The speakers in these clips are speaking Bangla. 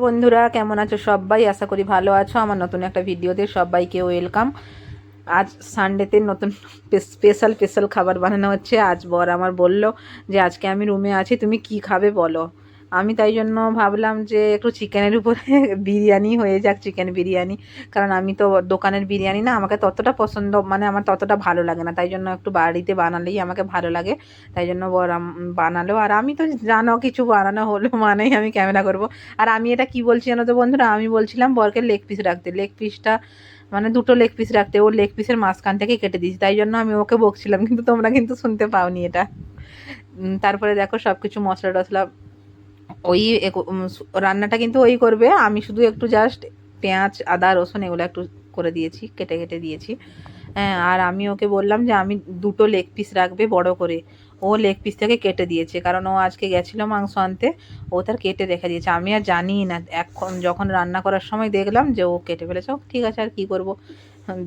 বন্ধুরা কেমন আছো সবাই? আশা করি ভালো আছো। আমার নতুন একটা ভিডিওতে সবাইকে ওয়েলকাম। আজ সানডেতে নতুন স্পেশাল স্পেশাল খাবার বানানো হচ্ছে। আজ বর আমার বলল যে আজকে আমি রুমে আছি, তুমি কি খাবে বলো। আমি তাই জন্য ভাবলাম যে একটু চিকেনের উপরে বিরিয়ানি হয়ে যাক, চিকেন বিরিয়ানি। কারণ আমি তো দোকানের বিরিয়ানি না আমাকে ততটা পছন্দ, মানে আমার ততটা ভালো লাগে না। তাই জন্য একটু বাড়িতে বানালেই আমাকে ভালো লাগে। তাই জন্য বর বানালো, আর আমি তো জানো কিছু বানানো হলো মানেই আমি ক্যামেরা করব। আর আমি এটা কি বলছি জানো তো বন্ধুরা, আমি বলছিলাম বরকে লেগ পিস রাখতে, লেগ পিসটা মানে দুটো লেগ পিস রাখতে, ও লেগ পিসের মাঝখান থেকে কেটে দিয়েছি। তাই জন্য আমি ওকে বকছিলাম, কিন্তু তোমরা কিন্তু শুনতে পাওনি এটা। তারপরে দেখো সব কিছু মশলা টশলা ওই রান্নাটা কিন্তু ওই করবে, আমি শুধু একটু জাস্ট পেঁয়াজ আদা রসুন এগুলো একটু করে দিয়েছি, কেটে কেটে দিয়েছি। হ্যাঁ, আর আমি ওকে বললাম যে আমি দুটো লেগ পিস রাখবে বড় করে। ও লেগ পিস থেকে কেটে দিয়েছে, কারণ ও আজকে গেছিলো মাংস আনতে। ও তার কেটে রেখে দিয়েছে, আমি আর জানি না। এখন যখন রান্না করার সময় দেখলাম যে ও কেটে ফেলেছে। ও ঠিক আছে, আর কি করব।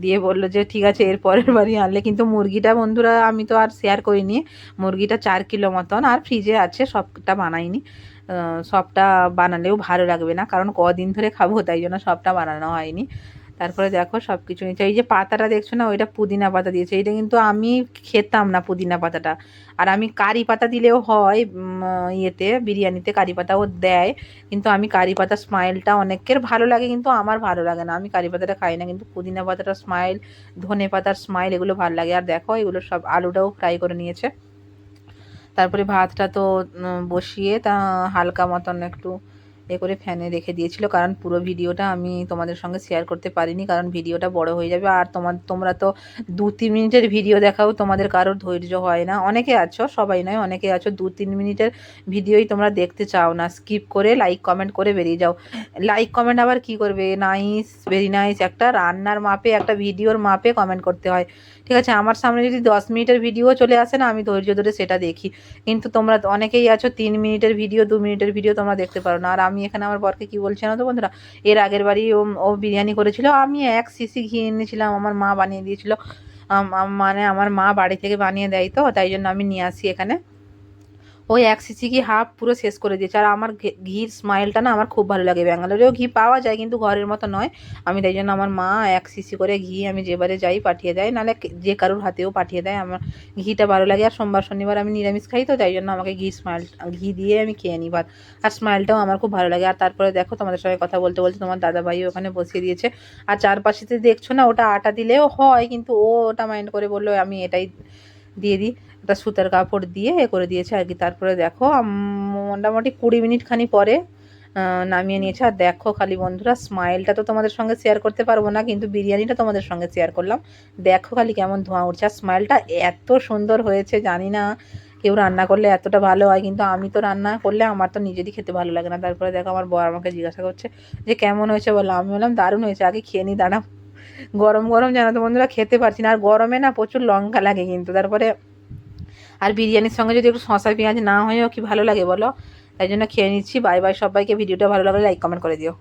দিয়ে বললো যে ঠিক আছে এর পরের বারই আনলে। কিন্তু মুরগিটা বন্ধুরা আমি তো আর শেয়ার করিনি। মুরগিটা 4 কিলো মতন, আর ফ্রিজে আছে, সবটা বানাইনি। সবটা বানালেও ভালো লাগবে না, কারণ কদিন ধরে খাবো, তাই জন্য সবটা বানানো হয়নি। তারপরে দেখো সব কিছু নিচে, এই যে পাতাটা দেখছো না, ওইটা পুদিনা পাতা দিয়েছে। এইটা কিন্তু আমি খেতাম না পুদিনা পাতাটা। আর আমি কারি পাতা দিলেও হয়, ইয়েতে বিরিয়ানিতে কারি পাতাও দেয়। কিন্তু আমি কারি পাতার স্মাইলটা অনেকের ভালো লাগে, কিন্তু আমার ভালো লাগে না। আমি কারি পাতাটা খাই না, কিন্তু পুদিনা পাতাটার স্মাইল, ধনে পাতার স্মাইল এগুলো ভালো লাগে। আর দেখো এগুলো সব আলুটাও ফ্রাই করে নিয়েছে। তারপরে ভাতটা তো বসিয়ে তা হালকা মতন একটু করে ফ্যানে রেখে দিয়েছিল, কারণ পুরো ভিডিওটা আমি তোমাদের সঙ্গে শেয়ার করতে পারিনি, কারণ ভিডিওটা বড় হয়ে যাবে। আর তোমরা তো 2-3 মিনিটের ভিডিও দেখাও তোমাদের কারোর ধৈর্য হয় না। অনেকে আছো, সবাই নয়, অনেকে আছো 2-3 মিনিটের ভিডিওই তোমরা দেখতে চাও না, স্কিপ করে লাইক কমেন্ট করে বেরিয়ে যাও। লাইক কমেন্ট আবার কি করবে, নাইস ভেরি নাইস, একটা রান্নার মাপে একটা ভিডিওর মাপে কমেন্ট করতে হয়। ঠিক আছে, আমার সামনে যদি 10 মিনিটের ভিডিও চলে আসে না, আমি ধৈর্য ধরে সেটা দেখি। কিন্তু তোমরা অনেকেই আছো 3 মিনিটের ভিডিও, 2 মিনিটের ভিডিও তোমরা দেখতে পারো না। আর আমি এখানে আমার বরকে কি বলছি না তো বন্ধুরা, এর আগের বাড়ি ও বিরিয়ানি করেছিল, আমি 1 সিসি ঘি এনেছিলাম, আমার মা বানিয়ে দিয়েছিল। মানে আমার মা বাড়ি থেকে বানিয়ে দেয়, তো তাই জন্য আমি নিয়ে আসি এখানে। ওই 1 সিসি ঘি হাফ পুরো শেষ করে দিয়েছে। আর আমার ঘির স্মাইলটা না আমার খুব ভালো লাগে। ব্যাঙ্গালোরেও ঘি পাওয়া যায়, কিন্তু ঘরের মতো নয়। আমি তাই জন্য আমার মা 1 সিসি করে ঘি আমি যেবারে যাই পাঠিয়ে দেয়, নাহলে যে কারোর হাতেও পাঠিয়ে দেয়। আমার ঘিটা ভালো লাগে। আর সোমবার শনিবার আমি নিরামিষ খাই, তো তাই জন্য আমাকে ঘি দিয়ে আমি খেয়ে নিই ভাত। আর স্মাইলটাও আমার খুব ভালো লাগে। আর তারপরে দেখো তোমাদের সঙ্গে কথা বলতে বলতে তোমার দাদাভাই ওখানে বসিয়ে দিয়েছে। আর চারপাশেতে দেখছো না, ওটা আটা দিলেও হয়, কিন্তু ও ওটা মাইন্ড করে বললো আমি এটাই দিয়ে দিই। একটা সুতার কাপড় দিয়ে করে দিয়েছে আর কি। তারপরে দেখো মোটামুটি 20 মিনিট খানি পরে নামিয়ে নিয়েছে। আর দেখো খালি বন্ধুরা স্মাইলটা তো তোমাদের সঙ্গে শেয়ার করতে পারবো না, কিন্তু বিরিয়ানিটা তোমাদের সঙ্গে শেয়ার করলাম। দেখো খালি কেমন ধোঁয়া উঠছে। আর স্মাইলটা এত সুন্দর হয়েছে, জানি না কেউ রান্না করলে এতটা ভালো হয়, কিন্তু আমি তো রান্না করলে আমার তো নিজেরই খেতে ভালো লাগে না। তারপরে দেখো আমার বর আমাকে জিজ্ঞাসা করছে যে কেমন হয়েছে বলো। আমি বললাম দারুণ হয়েছে, আগে খেয়ে নি দাঁড়াও। গরম গরম জানো তো বন্ধুরা খেতে পারছি না। আর গরমে না প্রচুর লঙ্কা লাগে কিন্তু। তারপরে আর বিরিয়ানির সঙ্গে যদি একটু শসা পেঁয়াজ না হয়েও কি ভালো লাগে বলো। তাই জন্য খেয়ে নিচ্ছি। বাই বাই সবাইকে। ভিডিওটা ভালো লাগলে লাইক কমেন্ট করে দিও।